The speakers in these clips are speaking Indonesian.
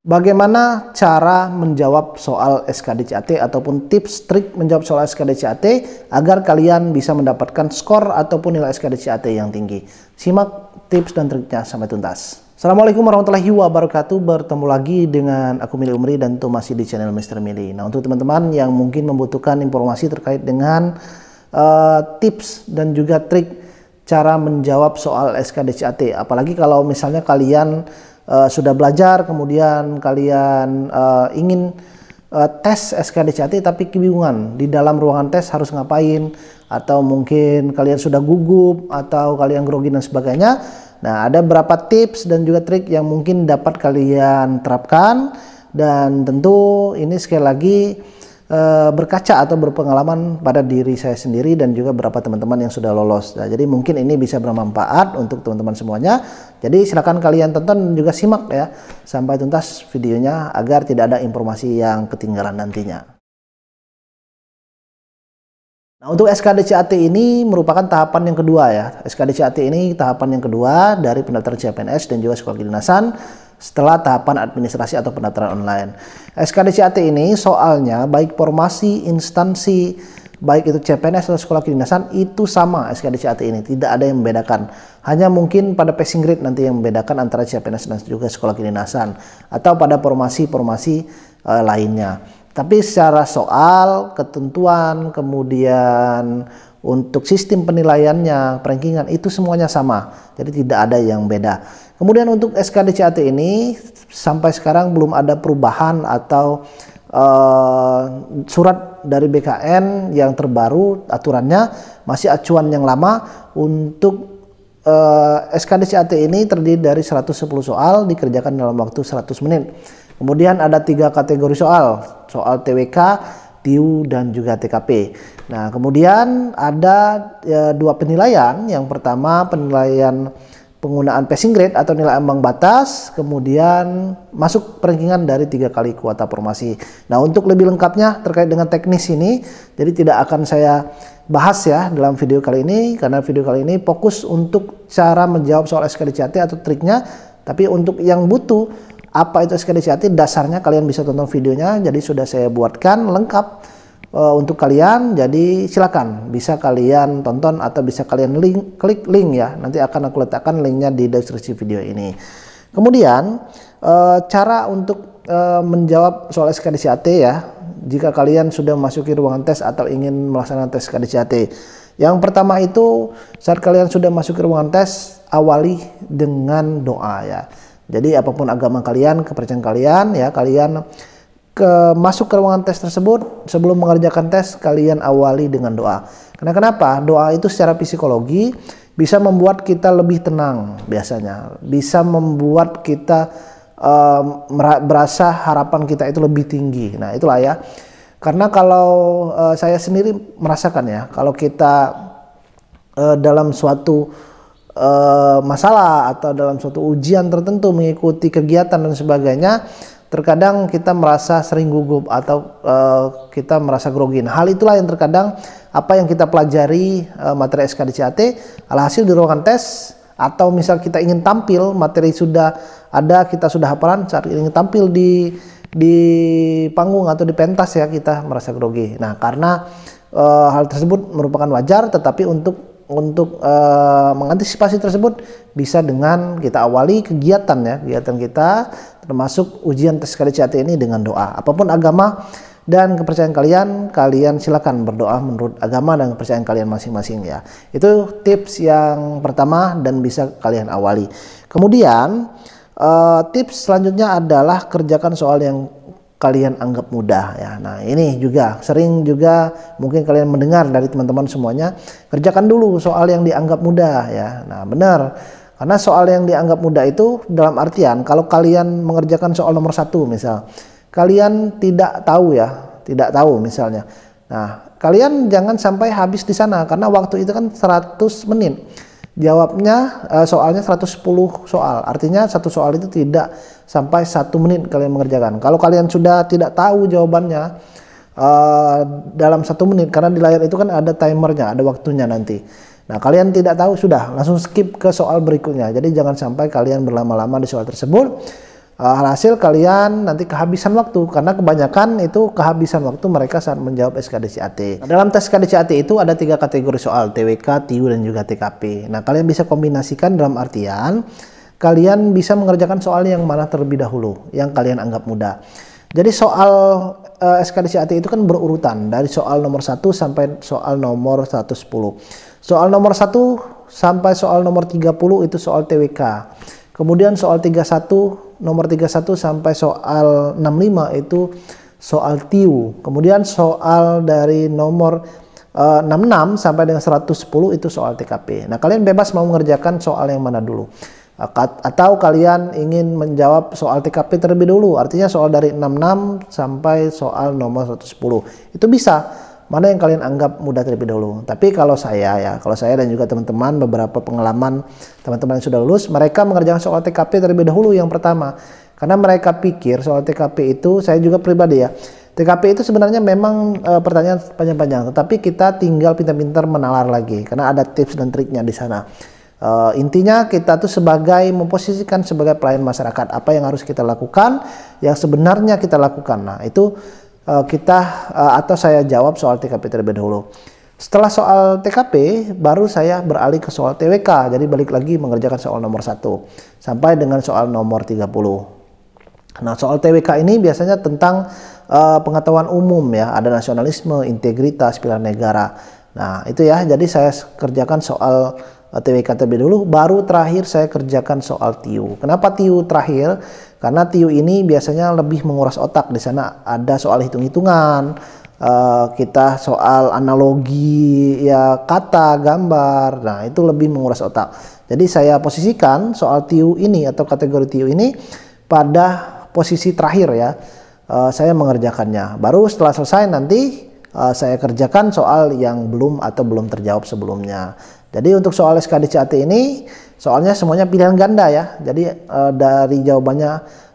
Bagaimana cara menjawab soal SKDCAT ataupun tips trik menjawab soal SKDCAT agar kalian bisa mendapatkan skor ataupun nilai SKDCAT yang tinggi. Simak tips dan triknya sampai tuntas. Assalamualaikum warahmatullahi wabarakatuh. Bertemu lagi dengan aku Mili Umri dan itu masih di channel Mr. Mili. Nah, untuk teman-teman yang mungkin membutuhkan informasi terkait dengan tips dan juga trik cara menjawab soal SKDCAT, apalagi kalau misalnya kalian sudah belajar, kemudian kalian ingin tes SKDCAT tapi kebingungan di dalam ruangan tes harus ngapain, atau mungkin kalian sudah gugup atau kalian grogi dan sebagainya. Nah, ada beberapa tips dan juga trik yang mungkin dapat kalian terapkan, dan tentu ini sekali lagi berkaca atau berpengalaman pada diri saya sendiri dan juga beberapa teman-teman yang sudah lolos. Nah, jadi mungkin ini bisa bermanfaat untuk teman-teman semuanya. Jadi silakan kalian tonton dan juga simak ya sampai tuntas videonya agar tidak ada informasi yang ketinggalan nantinya. Nah, untuk SKDCAT ini merupakan tahapan yang kedua ya. SKDCAT ini tahapan yang kedua dari pendaftaran CPNS dan juga sekolah kedinasan setelah tahapan administrasi atau pendaftaran online. SKDCAT ini soalnya baik formasi instansi, baik itu CPNS atau sekolah kedinasan, itu sama SKDCAT ini, tidak ada yang membedakan. Hanya mungkin pada passing grade nanti yang membedakan antara CPNS dan juga sekolah kedinasan, atau pada formasi-formasi lainnya. Tapi secara soal, ketentuan, kemudian untuk sistem penilaiannya, rankingan, itu semuanya sama. Jadi tidak ada yang beda. Kemudian untuk SKDCAT ini sampai sekarang belum ada perubahan atau surat dari BKN yang terbaru, aturannya masih acuan yang lama. Untuk SKDCAT ini terdiri dari 110 soal dikerjakan dalam waktu 100 menit. Kemudian ada 3 kategori soal TWK, TIU, dan juga TKP. Nah, kemudian ada 2 penilaian. Yang pertama penilaian penggunaan passing grade atau nilai ambang batas, kemudian masuk rankingan dari 3 kali kuota formasi. Nah, untuk lebih lengkapnya terkait dengan teknis ini, jadi tidak akan saya bahas ya dalam video kali ini, karena video kali ini fokus untuk cara menjawab soal SKDCAT atau triknya. Tapi untuk yang butuh apa itu SKDCAT, dasarnya kalian bisa tonton videonya, jadi sudah saya buatkan lengkap untuk kalian. Jadi silakan bisa kalian tonton atau bisa kalian klik link ya, nanti akan aku letakkan linknya di deskripsi video ini. Kemudian cara untuk menjawab soal SKDCAT ya, jika kalian sudah memasuki ruangan tes atau ingin melaksanakan tes SKDCAT. Yang pertama itu, saat kalian sudah masuk ke ruangan tes, awali dengan doa ya. Jadi apapun agama kalian, kepercayaan kalian ya, kalian masuk ke ruangan tes tersebut, sebelum mengerjakan tes kalian awali dengan doa. Karena kenapa? Doa itu secara psikologi bisa membuat kita lebih tenang, biasanya bisa membuat kita berasa harapan kita itu lebih tinggi. Nah, itulah ya. Karena kalau saya sendiri merasakan ya, kalau kita dalam suatu masalah atau dalam suatu ujian tertentu, mengikuti kegiatan dan sebagainya, terkadang kita merasa sering gugup atau kita merasa grogi. Hal itulah yang terkadang apa yang kita pelajari materi SKDCAT, alhasil di ruangan tes atau misal kita ingin tampil, materi sudah ada, kita sudah hafalan, saat ingin tampil di panggung atau di pentas ya, kita merasa grogi. Nah, karena hal tersebut merupakan wajar, tetapi untuk mengantisipasi tersebut bisa dengan kita awali kegiatan ya, kegiatan kita termasuk ujian tes SKDCAT ini dengan doa. Apapun agama dan kepercayaan kalian silakan berdoa menurut agama dan kepercayaan kalian masing-masing ya. Itu tips yang pertama dan bisa kalian awali. Kemudian tips selanjutnya adalah kerjakan soal yang kalian anggap mudah ya. Nah, ini juga sering juga mungkin kalian mendengar dari teman-teman semuanya, kerjakan dulu soal yang dianggap mudah ya. Nah, benar, karena soal yang dianggap mudah itu dalam artian kalau kalian mengerjakan soal nomor 1 misal, kalian tidak tahu misalnya. Nah, kalian jangan sampai habis di sana, karena waktu itu kan 100 menit. Jawabnya soalnya 110 soal, artinya satu soal itu tidak sampai 1 menit kalian mengerjakan. Kalau kalian sudah tidak tahu jawabannya dalam 1 menit, karena di layar itu kan ada timernya, ada waktunya nanti. Nah, kalian tidak tahu, sudah langsung skip ke soal berikutnya. Jadi jangan sampai kalian berlama-lama di soal tersebut. hasil kalian nanti kehabisan waktu, karena kebanyakan itu kehabisan waktu mereka saat menjawab SKDCAT. Nah, dalam tes SKDCAT itu ada 3 kategori soal, TWK, TIU, dan juga TKP. Nah, kalian bisa kombinasikan dalam artian kalian bisa mengerjakan soal yang mana terlebih dahulu, yang kalian anggap mudah. Jadi soal SKDCAT itu kan berurutan dari soal nomor 1 sampai soal nomor 110. Soal nomor 1 sampai soal nomor 30 itu soal TWK. Kemudian soal 31, nomor 31 sampai soal 65 itu soal TIU. Kemudian soal dari nomor 66 sampai dengan 110 itu soal TKP. Nah, kalian bebas mau mengerjakan soal yang mana dulu. Atau kalian ingin menjawab soal TKP terlebih dulu, artinya soal dari 66 sampai soal nomor 110. Itu bisa. Mana yang kalian anggap mudah terlebih dahulu. Tapi kalau saya dan juga teman-teman, beberapa pengalaman teman-teman yang sudah lulus, mereka mengerjakan soal TKP terlebih dahulu yang pertama. Karena mereka pikir soal TKP itu, saya juga pribadi ya, TKP itu sebenarnya memang pertanyaan panjang-panjang, tetapi kita tinggal pintar-pintar menalar lagi, karena ada tips dan triknya di sana. Intinya kita tuh sebagai memposisikan sebagai pelayan masyarakat, apa yang harus kita lakukan, yang sebenarnya kita lakukan. Nah, itu atau saya jawab soal TKP terlebih dahulu. Setelah soal TKP, baru saya beralih ke soal TWK. Jadi balik lagi mengerjakan soal nomor 1 sampai dengan soal nomor 30. Nah, soal TWK ini biasanya tentang pengetahuan umum ya, ada nasionalisme, integritas, pilar negara. Nah, itu ya. Jadi saya kerjakan soal TWK terlebih dulu, baru terakhir saya kerjakan soal TIU. Kenapa TIU terakhir? Karena TIU ini biasanya lebih menguras otak. Di sana ada soal hitung-hitungan, kita soal analogi ya, kata, gambar. Nah, itu lebih menguras otak. Jadi saya posisikan soal TIU ini atau kategori TIU ini pada posisi terakhir ya. Saya mengerjakannya. Baru setelah selesai nanti saya kerjakan soal yang belum terjawab sebelumnya. Jadi untuk soal SKDCAT ini soalnya semuanya pilihan ganda ya. Jadi dari jawabannya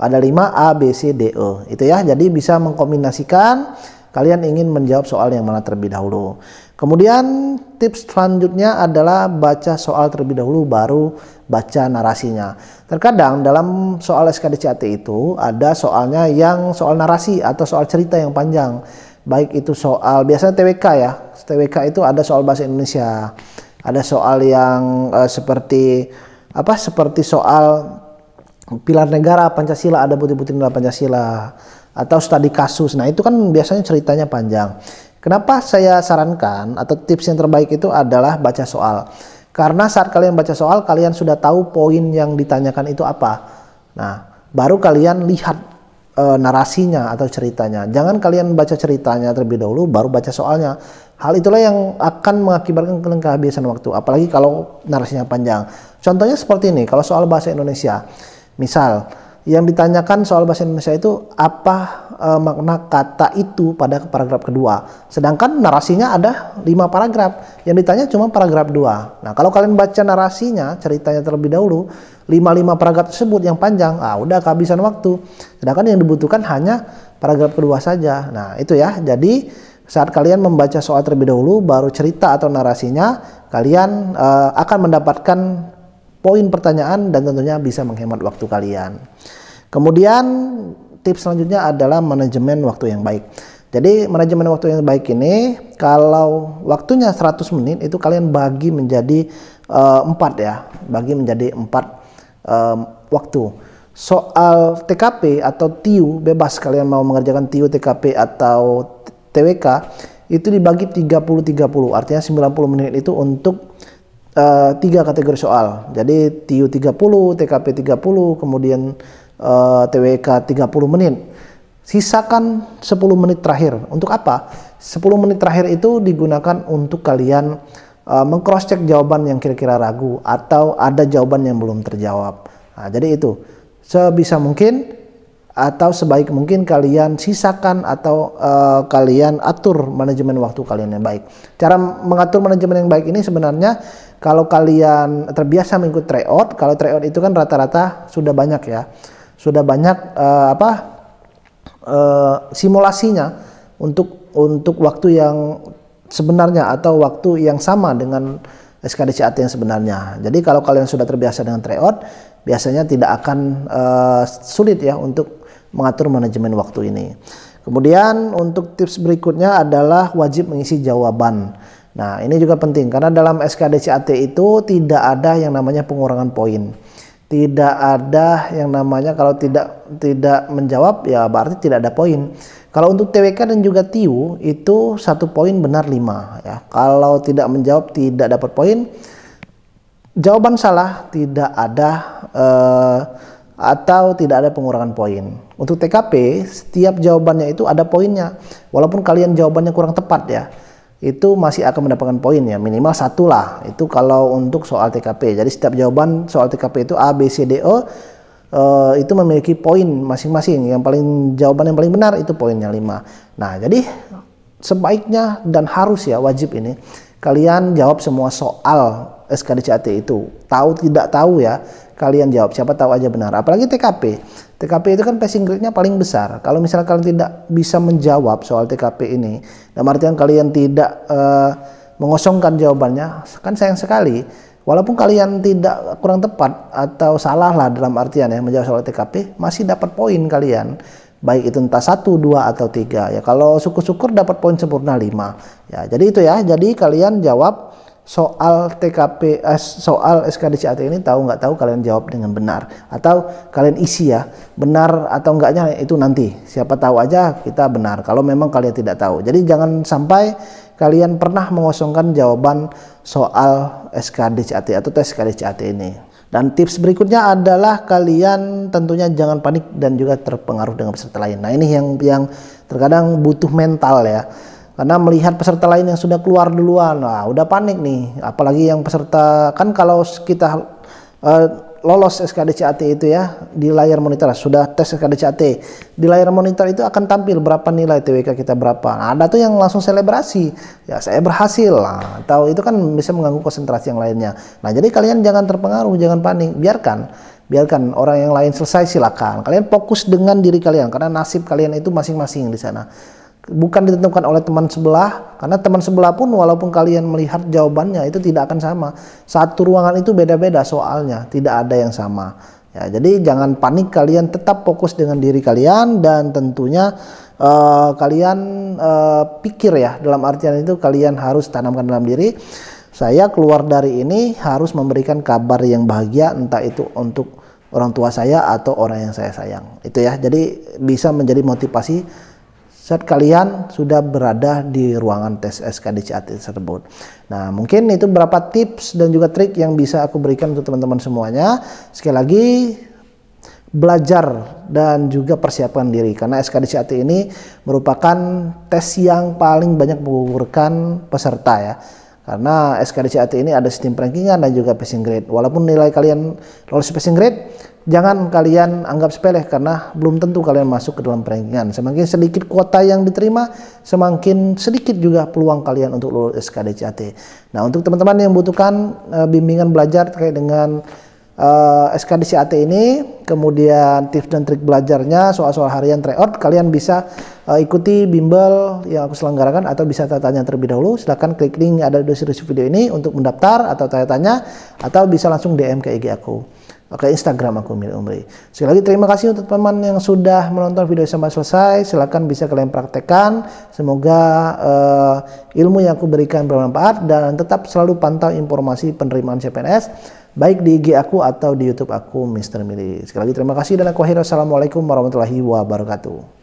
ada 5 A, B, C, D, E. Itu ya. Jadi bisa mengkombinasikan kalian ingin menjawab soal yang mana terlebih dahulu. Kemudian tips selanjutnya adalah baca soal terlebih dahulu baru baca narasinya. Terkadang dalam soal SKDCAT itu ada soalnya yang soal narasi atau soal cerita yang panjang. Baik itu soal biasanya TWK ya. TWK itu ada soal bahasa Indonesia. Ada soal yang seperti soal pilar negara Pancasila, ada bukti-bukti nilai Pancasila, atau studi kasus. Nah, itu kan biasanya ceritanya panjang. Kenapa saya sarankan atau tips yang terbaik itu adalah baca soal? Karena saat kalian baca soal, kalian sudah tahu poin yang ditanyakan itu apa. Nah, baru kalian lihat narasinya atau ceritanya. Jangan kalian baca ceritanya terlebih dahulu baru baca soalnya. Hal itulah yang akan mengakibatkan kalian kehabisan waktu, apalagi kalau narasinya panjang. Contohnya seperti ini, kalau soal bahasa Indonesia, misal yang ditanyakan soal bahasa Indonesia itu apa makna kata itu pada paragraf kedua, sedangkan narasinya ada 5 paragraf, yang ditanya cuma paragraf 2. Nah, kalau kalian baca narasinya, ceritanya terlebih dahulu, 5 paragraf tersebut yang panjang, udah kehabisan waktu, sedangkan yang dibutuhkan hanya paragraf kedua saja. Nah, itu ya. Jadi saat kalian membaca soal terlebih dahulu baru cerita atau narasinya, kalian akan mendapatkan poin pertanyaan dan tentunya bisa menghemat waktu kalian. Kemudian tips selanjutnya adalah manajemen waktu yang baik. Jadi manajemen waktu yang baik ini, kalau waktunya 100 menit itu kalian bagi menjadi 4 ya, bagi menjadi 4 waktu. Soal TKP atau TIU bebas, kalian mau mengerjakan TIU, TKP atau TWK itu dibagi 30-30, artinya 90 menit itu untuk 3 kategori soal. Jadi TIU 30, TKP 30, kemudian TWK 30 menit. Sisakan 10 menit terakhir. Untuk apa? 10 menit terakhir itu digunakan untuk kalian meng-cross check jawaban yang kira-kira ragu atau ada jawaban yang belum terjawab. Nah, jadi itu sebisa mungkin atau sebaik mungkin kalian sisakan atau kalian atur manajemen waktu kalian yang baik. Cara mengatur manajemen yang baik ini sebenarnya kalau kalian terbiasa mengikut tryout, kalau tryout itu kan rata-rata sudah banyak ya, sudah banyak simulasinya untuk waktu yang sebenarnya atau waktu yang sama dengan SKDCAT yang sebenarnya. Jadi kalau kalian sudah terbiasa dengan tryout, biasanya tidak akan sulit ya untuk mengatur manajemen waktu ini. Kemudian untuk tips berikutnya adalah wajib mengisi jawaban. Nah, ini juga penting karena dalam SKDCAT itu tidak ada yang namanya pengurangan poin. Tidak ada yang namanya kalau tidak menjawab ya berarti tidak ada poin. Kalau untuk TWK dan juga TIU itu 1 poin benar 5 ya. Kalau tidak menjawab tidak dapat poin. Jawaban salah tidak ada atau tidak ada pengurangan poin. Untuk TKP setiap jawabannya itu ada poinnya. Walaupun kalian jawabannya kurang tepat ya, itu masih akan mendapatkan poin ya, minimal 1 lah. Itu kalau untuk soal TKP. Jadi setiap jawaban soal TKP itu A, B, C, D, E itu memiliki poin masing-masing. Yang jawaban yang paling benar itu poinnya 5. Nah, jadi sebaiknya dan harus ya wajib ini kalian jawab semua soal SKDCAT itu. Tahu tidak tahu ya, kalian jawab, siapa tahu aja benar. Apalagi TKP. TKP itu kan passing grade-nya paling besar. Kalau misalnya kalian tidak bisa menjawab soal TKP ini, dalam artian kalian tidak mengosongkan jawabannya, kan sayang sekali. Walaupun kalian tidak kurang tepat atau salah lah dalam artian ya menjawab soal TKP, masih dapat poin kalian. Baik itu entah 1, 2, atau 3 ya. Kalau syukur-syukur dapat poin sempurna 5 ya. Jadi itu ya. Jadi kalian jawab soal TKP, soal SKDCAT ini tahu nggak tahu kalian jawab dengan benar atau kalian isi ya, benar atau enggaknya itu nanti siapa tahu aja kita benar kalau memang kalian tidak tahu. Jadi jangan sampai kalian pernah mengosongkan jawaban soal SKDCAT atau tes SKDCAT ini. Dan tips berikutnya adalah kalian tentunya jangan panik dan juga terpengaruh dengan peserta lain. Nah, ini yang terkadang butuh mental ya. Karena melihat peserta lain yang sudah keluar duluan, nah udah panik nih. Apalagi yang peserta, kan kalau kita lolos SKDCAT itu ya, di layar monitor, sudah tes SKDCAT, di layar monitor itu akan tampil berapa nilai TWK kita berapa. Nah, ada tuh yang langsung selebrasi, ya saya berhasil lah, atau itu kan bisa mengganggu konsentrasi yang lainnya. Nah, jadi kalian jangan terpengaruh, jangan panik, biarkan orang yang lain selesai, silakan. Kalian fokus dengan diri kalian, karena nasib kalian itu masing-masing di sana. Bukan ditentukan oleh teman sebelah, karena teman sebelah pun walaupun kalian melihat jawabannya itu tidak akan sama. Satu ruangan itu beda-beda soalnya, tidak ada yang sama. Ya, jadi jangan panik, kalian tetap fokus dengan diri kalian dan tentunya kalian pikir ya, dalam artian itu kalian harus tanamkan dalam diri. Saya keluar dari ini harus memberikan kabar yang bahagia, entah itu untuk orang tua saya atau orang yang saya sayang. Itu ya, jadi bisa menjadi motivasi saat kalian sudah berada di ruangan tes SKDCAT tersebut. Nah, mungkin itu beberapa tips dan juga trik yang bisa aku berikan untuk teman-teman semuanya. Sekali lagi, belajar dan juga persiapkan diri. Karena SKDCAT ini merupakan tes yang paling banyak menggugurkan peserta ya. Karena SKDCAT ini ada sistem rankingan dan juga passing grade. Walaupun nilai kalian lolos passing grade, jangan kalian anggap sepele karena belum tentu kalian masuk ke dalam rankingan. Semakin sedikit kuota yang diterima, semakin sedikit juga peluang kalian untuk lulus SKDCAT. Nah, untuk teman-teman yang membutuhkan bimbingan belajar terkait dengan SKDCAT ini, kemudian tips dan trik belajarnya, soal-soal harian tryout, kalian bisa ikuti bimbel yang aku selenggarakan atau bisa tanya terlebih dahulu. Silahkan klik link yang ada di deskripsi video ini untuk mendaftar atau tanya-tanya, atau bisa langsung DM ke IG aku, ke Instagram aku, Milik Umri. Sekali lagi terima kasih untuk teman yang sudah menonton video sampai selesai. Silahkan bisa kalian praktekkan. Semoga ilmu yang aku berikan bermanfaat dan tetap selalu pantau informasi penerimaan CPNS baik di IG aku atau di YouTube aku, Mr. Mili. Sekali lagi terima kasih dan aku akhiri. Assalamualaikum warahmatullahi wabarakatuh.